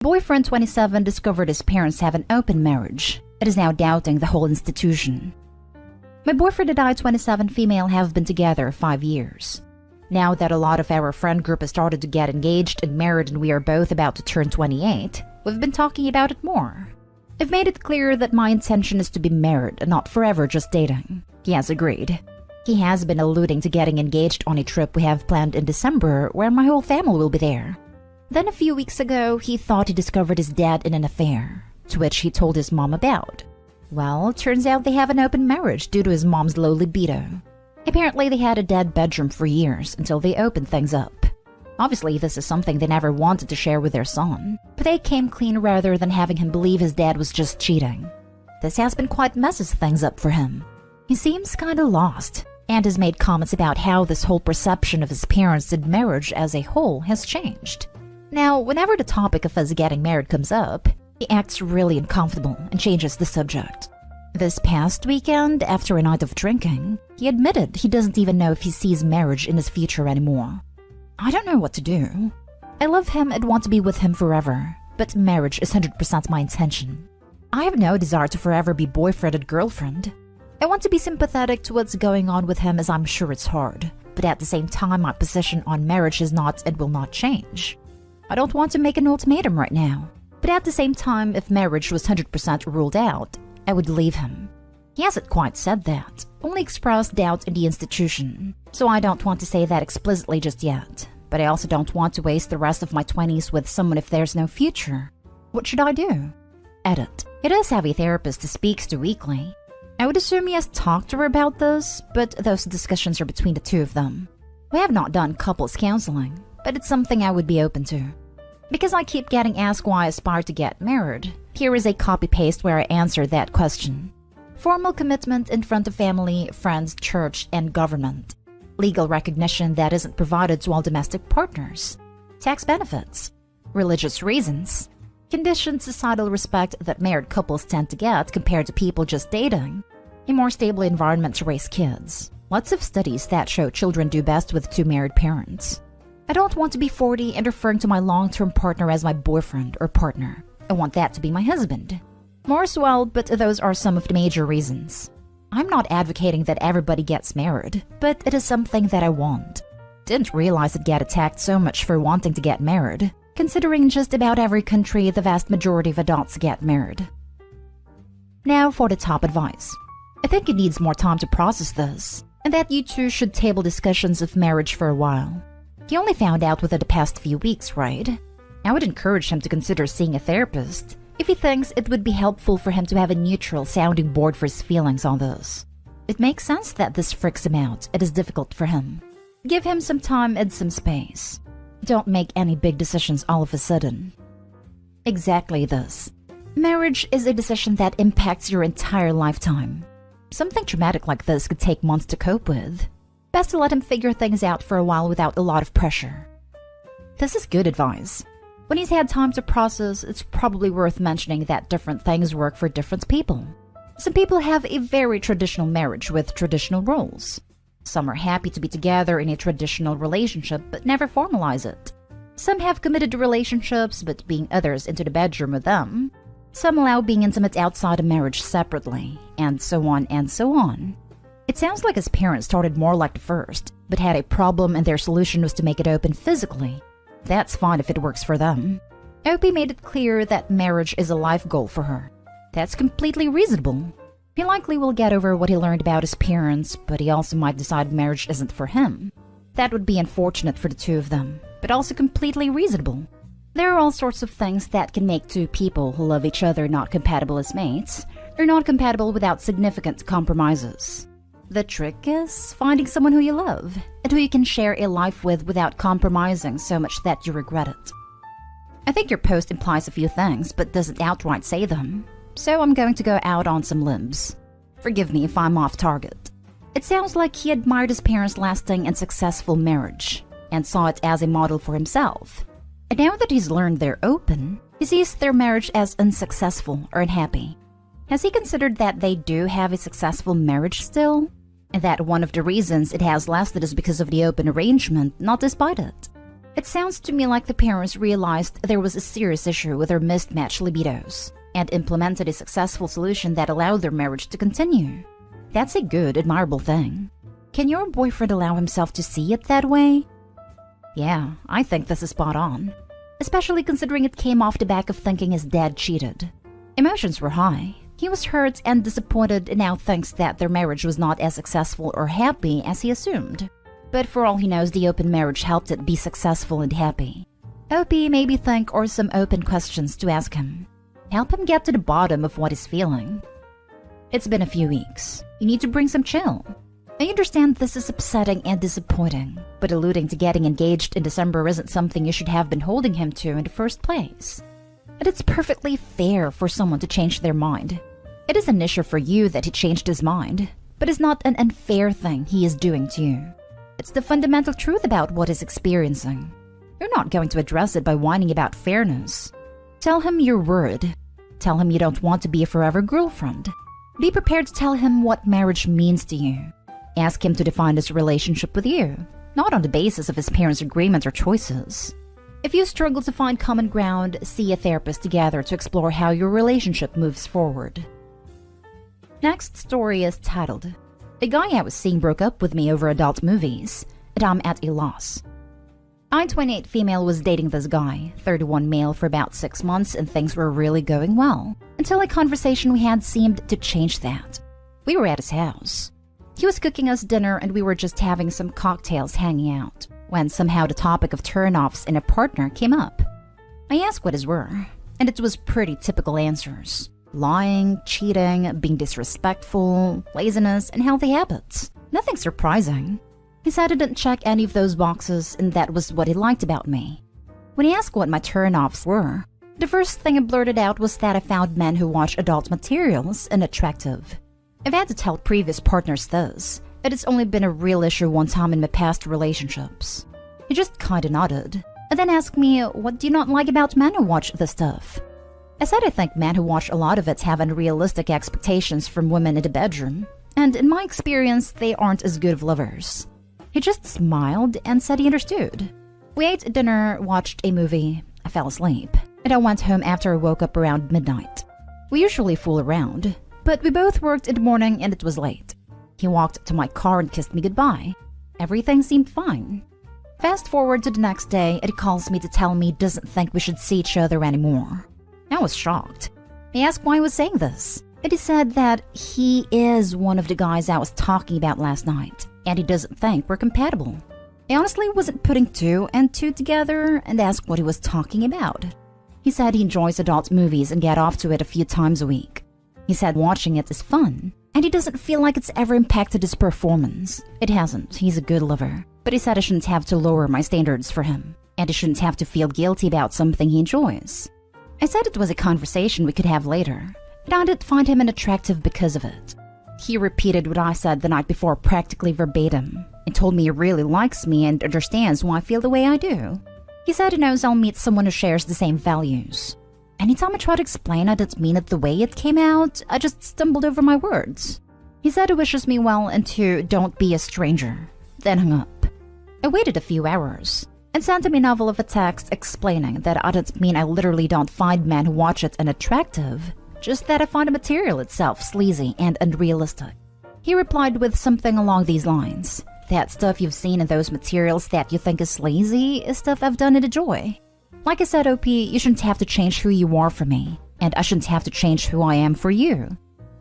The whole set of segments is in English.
Boyfriend 27 discovered his parents have an open marriage and is now doubting the whole institution. My boyfriend and I, 27 female, have been together 5 years. Now that a lot of our friend group has started to get engaged and married and we are both about to turn 28, we've been talking about it more. I've made it clear that my intention is to be married and not forever just dating. He has agreed. He has been alluding to getting engaged on a trip we have planned in December where my whole family will be there. Then a few weeks ago, he thought he discovered his dad in an affair, to which he told his mom about. Well, turns out they have an open marriage due to his mom's low libido. Apparently they had a dead bedroom for years until they opened things up. Obviously, this is something they never wanted to share with their son, but they came clean rather than having him believe his dad was just cheating. This has been quite messes things up for him. He seems kinda lost, and has made comments about how this whole perception of his parents and marriage as a whole has changed. Now, whenever the topic of us getting married comes up, he acts really uncomfortable and changes the subject. This past weekend, after a night of drinking, he admitted he doesn't even know if he sees marriage in his future anymore. I don't know what to do. I love him and want to be with him forever, but marriage is 100% my intention. I have no desire to forever be boyfriend and girlfriend. I want to be sympathetic to what's going on with him as I'm sure it's hard, but at the same time my position on marriage is not and will not change. I don't want to make an ultimatum right now, but at the same time if marriage was 100% ruled out, I would leave him. He hasn't quite said that, only expressed doubt in the institution, so I don't want to say that explicitly just yet. But I also don't want to waste the rest of my 20s with someone if there's no future. What should I do? Edit. He does have a therapist he speaks to weekly. I would assume he has talked to her about this, but those discussions are between the two of them. We have not done couples counseling, but it's something I would be open to. Because I keep getting asked why I aspire to get married, here is a copy-paste where I answer that question. Formal commitment in front of family, friends, church, and government. Legal recognition that isn't provided to all domestic partners. Tax benefits. Religious reasons. Conditioned societal respect that married couples tend to get compared to people just dating. A more stable environment to raise kids. Lots of studies that show children do best with 2 married parents. I don't want to be 40 and referring to my long-term partner as my boyfriend or partner. I want that to be my husband. More as well, but those are some of the major reasons. I'm not advocating that everybody gets married, but it is something that I want. Didn't realize I'd get attacked so much for wanting to get married, considering just about every country the vast majority of adults get married. Now for the top advice. I think it needs more time to process this, and that you two should table discussions of marriage for a while. He only found out within the past few weeks, right? I would encourage him to consider seeing a therapist if he thinks it would be helpful for him to have a neutral sounding board for his feelings on this. It makes sense that this freaks him out. It is difficult for him. Give him some time and some space. Don't make any big decisions all of a sudden. Exactly this. Marriage is a decision that impacts your entire lifetime. Something traumatic like this could take months to cope with. Best to let him figure things out for a while without a lot of pressure. This is good advice. When he's had time to process, it's probably worth mentioning that different things work for different people. Some people have a very traditional marriage with traditional roles. Some are happy to be together in a traditional relationship but never formalize it. Some have committed relationships but being others into the bedroom with them. Some allow being intimate outside of marriage separately, and so on and so on. It sounds like his parents started more like the first, but had a problem and their solution was to make it open physically. That's fine if it works for them. Opie made it clear that marriage is a life goal for her. That's completely reasonable. He likely will get over what he learned about his parents, but he also might decide marriage isn't for him. That would be unfortunate for the two of them, but also completely reasonable. There are all sorts of things that can make two people who love each other not compatible as mates, or not compatible without significant compromises. The trick is finding someone who you love, and who you can share a life with without compromising so much that you regret it. I think your post implies a few things, but doesn't outright say them, so I'm going to go out on some limbs. Forgive me if I'm off target. It sounds like he admired his parents' lasting and successful marriage, and saw it as a model for himself. And now that he's learned they're open, he sees their marriage as unsuccessful or unhappy. Has he considered that they do have a successful marriage still? And that one of the reasons it has lasted is because of the open arrangement, not despite it. It sounds to me like the parents realized there was a serious issue with their mismatched libidos and implemented a successful solution that allowed their marriage to continue. That's a good, admirable thing. Can your boyfriend allow himself to see it that way? Yeah, I think this is spot on. Especially considering it came off the back of thinking his dad cheated. Emotions were high. He was hurt and disappointed and now thinks that their marriage was not as successful or happy as he assumed. But for all he knows, the open marriage helped it be successful and happy. OP maybe think or some open questions to ask him. Help him get to the bottom of what he's feeling. It's been a few weeks. You need to bring some chill. I understand this is upsetting and disappointing, but alluding to getting engaged in December isn't something you should have been holding him to in the first place. And it's perfectly fair for someone to change their mind. It is an issue for you that he changed his mind, but it's not an unfair thing he is doing to you. It's the fundamental truth about what he's experiencing. You're not going to address it by whining about fairness. Tell him your word. Tell him you don't want to be a forever girlfriend. Be prepared to tell him what marriage means to you. Ask him to define his relationship with you, not on the basis of his parents' agreement or choices. If you struggle to find common ground, see a therapist together to explore how your relationship moves forward. Next story is titled, "A guy I was seeing broke up with me over adult movies, and I'm at a loss." I, 28 female, was dating this guy, 31 male, for about 6 months, and things were really going well, until a conversation we had seemed to change that. We were at his house. He was cooking us dinner and we were just having some cocktails hanging out, when somehow the topic of turn-offs in a partner came up. I asked what his were, and it was pretty typical answers. Lying, cheating, being disrespectful, laziness, and healthy habits. Nothing surprising. He said I didn't check any of those boxes and that was what he liked about me. When he asked what my turn-offs were, the first thing I blurted out was that I found men who watch adult materials unattractive. I've had to tell previous partners this, that it's only been a real issue one time in my past relationships. He just kinda nodded, and then asked me, what do you not like about men who watch this stuff? I said I think men who watch a lot of it have unrealistic expectations from women in the bedroom, and in my experience, they aren't as good of lovers. He just smiled and said he understood. We ate dinner, watched a movie, I fell asleep, and I went home after I woke up around midnight. We usually fool around, but we both worked in the morning and it was late. He walked to my car and kissed me goodbye. Everything seemed fine. Fast forward to the next day and he calls me to tell me he doesn't think we should see each other anymore. I was shocked. I asked why he was saying this, and he said that he is one of the guys I was talking about last night, and he doesn't think we're compatible. I honestly wasn't putting two and two together and asked what he was talking about. He said he enjoys adult movies and get off to it a few times a week. He said watching it is fun, and he doesn't feel like it's ever impacted his performance. It hasn't, he's a good lover. But he said I shouldn't have to lower my standards for him, and he shouldn't have to feel guilty about something he enjoys. I said it was a conversation we could have later, and I didn't find him unattractive because of it. He repeated what I said the night before practically verbatim, and told me he really likes me and understands why I feel the way I do. He said he knows I'll meet someone who shares the same values. Anytime I try to explain I didn't mean it the way it came out, I just stumbled over my words. He said he wishes me well and to don't be a stranger, then hung up. I waited a few hours and sent him a novel of a text explaining that I didn't mean I literally don't find men who watch it unattractive, just that I find the material itself sleazy and unrealistic. He replied with something along these lines, that stuff you've seen in those materials that you think is sleazy is stuff I've done and enjoy. Like I said, OP, you shouldn't have to change who you are for me, and I shouldn't have to change who I am for you.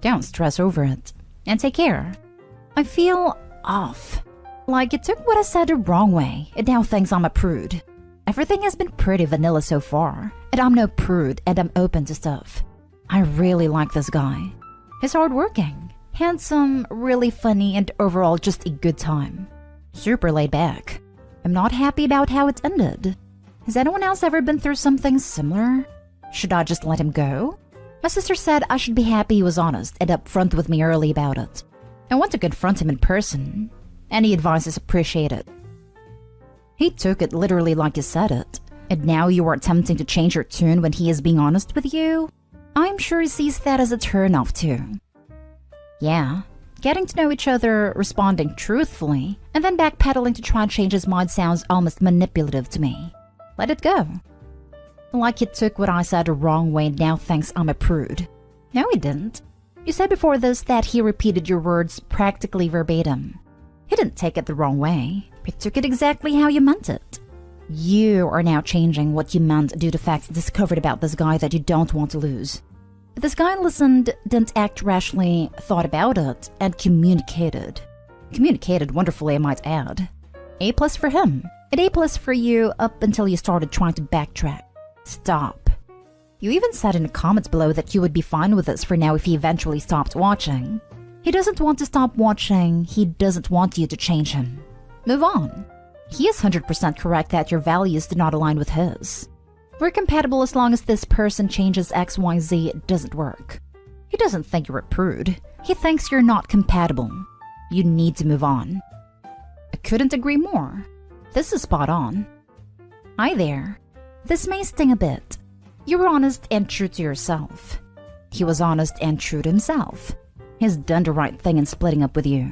Don't stress over it, and take care. I feel off. Like you took what I said the wrong way, and now thinks I'm a prude. Everything has been pretty vanilla so far, and I'm no prude, and I'm open to stuff. I really like this guy. He's hardworking, handsome, really funny, and overall just a good time. Super laid back. I'm not happy about how it ended. Has anyone else ever been through something similar? Should I just let him go? My sister said I should be happy he was honest and upfront with me early about it. I want to confront him in person. Any advice is appreciated. He took it literally like you said it, and now you are attempting to change your tune when he is being honest with you? I'm sure he sees that as a turn-off too. Yeah, Getting to know each other, responding truthfully, and then backpedaling to try and change his mind sounds almost manipulative to me. Let it go. Like he took what I said the wrong way and now thinks I'm a prude. No, he didn't. You said before this that he repeated your words practically verbatim. He didn't take it the wrong way. He took it exactly how you meant it. You are now changing what you meant due to facts discovered about this guy that you don't want to lose. But this guy listened, didn't act rashly, thought about it, and communicated. Communicated wonderfully, I might add. A+ for him, and A+ for you up until you started trying to backtrack. Stop. You even said in the comments below that you would be fine with this for now if he eventually stopped watching. He doesn't want to stop watching, he doesn't want you to change him. Move on. He is 100% correct that your values do not align with his. We're compatible as long as this person changes XYZ, it doesn't work. He doesn't think you're a prude. He thinks you're not compatible. You need to move on. I couldn't agree more. This is spot on. Hi there. This may sting a bit. You were honest and true to yourself. He was honest and true to himself. He's done the right thing in splitting up with you.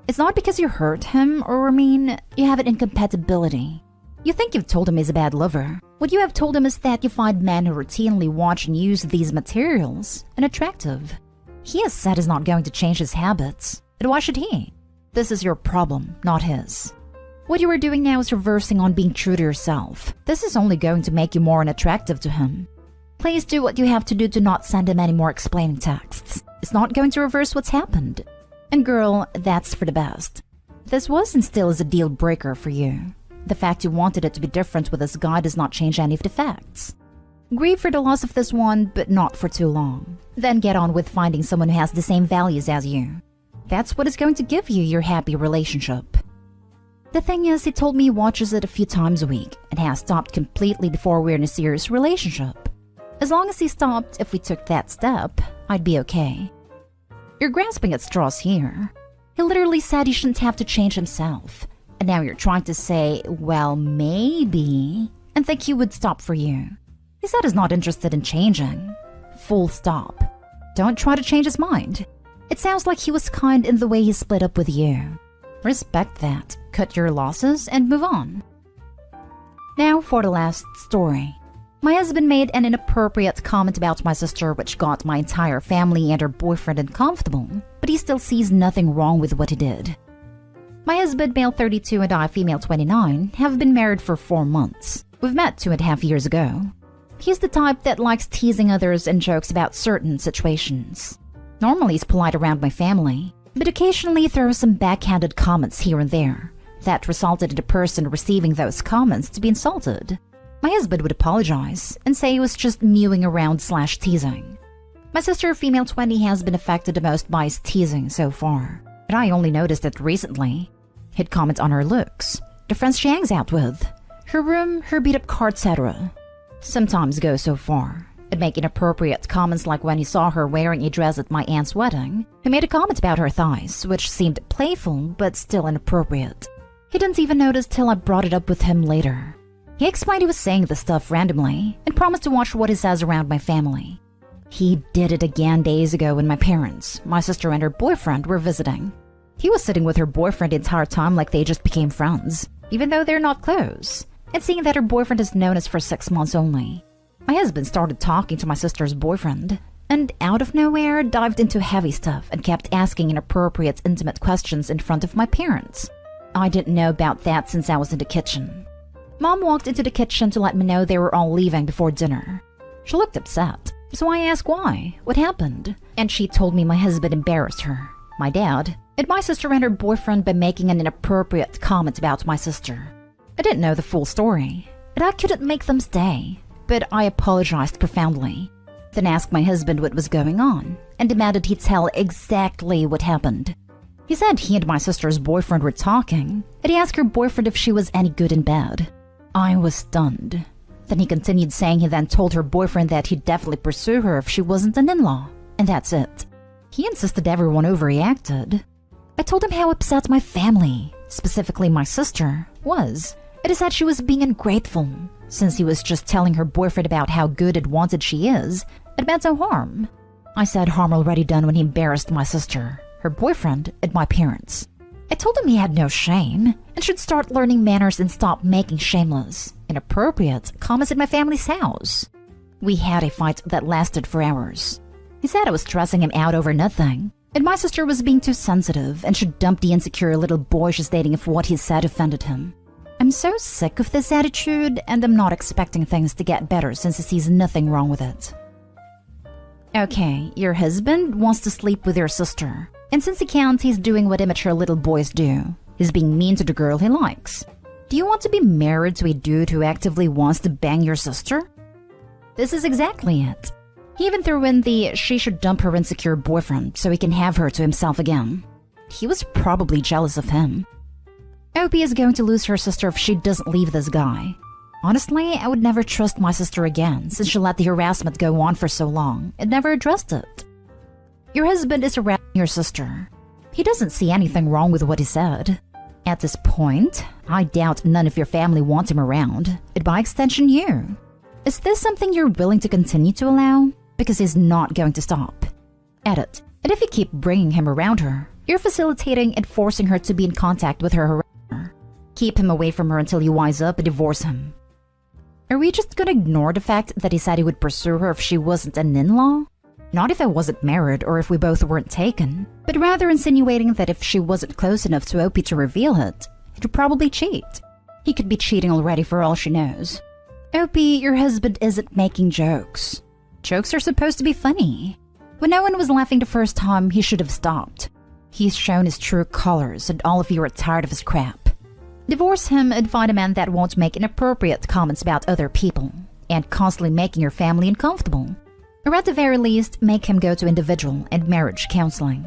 It's not because you hurt him or you have an incompatibility. You think you've told him he's a bad lover. What you have told him is that you find men who routinely watch and use these materials unattractive. He has said he's not going to change his habits. And why should he? This is your problem, not his. What you are doing now is reversing on being true to yourself. This is only going to make you more unattractive to him. Please do what you have to do to not send him any more explaining texts. It's not going to reverse what's happened. And girl, that's for the best. This was and still is a deal breaker for you. The fact you wanted it to be different with this guy does not change any of the facts. Grieve for the loss of this one, but not for too long. Then get on with finding someone who has the same values as you. That's what is going to give you your happy relationship. The thing is, he told me he watches it a few times a week and has stopped completely before we're in a serious relationship. As long as he stopped, if we took that step, I'd be okay. You're grasping at straws here. He literally said he shouldn't have to change himself. And now you're trying to say, well, maybe, and think he would stop for you. He said he's not interested in changing. Full stop. Don't try to change his mind. It sounds like he was kind in the way he split up with you. Respect that, cut your losses, and move on. Now for the last story. My husband made an inappropriate comment about my sister which got my entire family and her boyfriend uncomfortable, but he still sees nothing wrong with what he did. My husband, male 32, and I, female 29, have been married for 4 months. We've met 2.5 years ago. He's the type that likes teasing others and jokes about certain situations. Normally he's polite around my family, but occasionally throws some backhanded comments here and there that resulted in the person receiving those comments to be insulted. My husband would apologize and say he was just mewing around / teasing. My sister, female 20, has been affected the most by his teasing so far, but I only noticed it recently. He'd comment on her looks, the friends she hangs out with, her room, her beat-up car, etc. Sometimes go so far and make inappropriate comments like when he saw her wearing a dress at my aunt's wedding. He made a comment about her thighs, which seemed playful but still inappropriate. He didn't even notice till I brought it up with him later. He explained he was saying this stuff randomly and promised to watch what he says around my family. He did it again days ago when my parents, my sister and her boyfriend were visiting. He was sitting with her boyfriend the entire time like they just became friends, even though they're not close, and seeing that her boyfriend has known us for 6 months only. My husband started talking to my sister's boyfriend, and out of nowhere dived into heavy stuff and kept asking inappropriate, intimate questions in front of my parents. I didn't know about that since I was in the kitchen. Mom walked into the kitchen to let me know they were all leaving before dinner. She looked upset, so I asked why, what happened, and she told me my husband embarrassed her, my dad, and my sister and her boyfriend by making an inappropriate comment about my sister. I didn't know the full story, and I couldn't make them stay, but I apologized profoundly, then asked my husband what was going on, and demanded he tell exactly what happened. He said he and my sister's boyfriend were talking, and he asked her boyfriend if she was any good in bed. I was stunned. Then he continued saying he then told her boyfriend that he'd definitely pursue her if she wasn't an in-law, and that's it. He insisted everyone overreacted. I told him how upset my family, specifically my sister, was, and he said she was being ungrateful, since he was just telling her boyfriend about how good and wanted she is, and meant no harm. I said harm already done when he embarrassed my sister, her boyfriend, and my parents. I told him he had no shame and should start learning manners and stop making shameless, inappropriate comments in my family's house. We had a fight that lasted for hours. He said I was stressing him out over nothing, and my sister was being too sensitive and should dump the insecure little boy she's dating if what he said offended him. I'm so sick of this attitude, and I'm not expecting things to get better since he sees nothing wrong with it. Okay, your husband wants to sleep with your sister, and since he can't, he's doing what immature little boys do. He's being mean to the girl he likes. Do you want to be married to a dude who actively wants to bang your sister? This is exactly it. He even threw in the she should dump her insecure boyfriend so he can have her to himself again. He was probably jealous of him. Opie is going to lose her sister if she doesn't leave this guy. Honestly, I would never trust my sister again since she let the harassment go on for so long and never addressed it. Your husband is harassing your sister. He doesn't see anything wrong with what he said. At this point, I doubt none of your family want him around, and by extension you. Is this something you're willing to continue to allow? Because he's not going to stop. Edit. And if you keep bringing him around her, you're facilitating and forcing her to be in contact with her harasser. Keep him away from her until you wise up and divorce him. Are we just gonna ignore the fact that he said he would pursue her if she wasn't an in-law? Not if I wasn't married or if we both weren't taken, but rather insinuating that if she wasn't close enough to Opie to reveal it, he'd probably cheat. He could be cheating already for all she knows. Opie, your husband isn't making jokes. Jokes are supposed to be funny. When no one was laughing the first time, he should have stopped. He's shown his true colors and all of you are tired of his crap. Divorce him and find a man that won't make inappropriate comments about other people and constantly making your family uncomfortable. Or at the very least, make him go to individual and marriage counseling.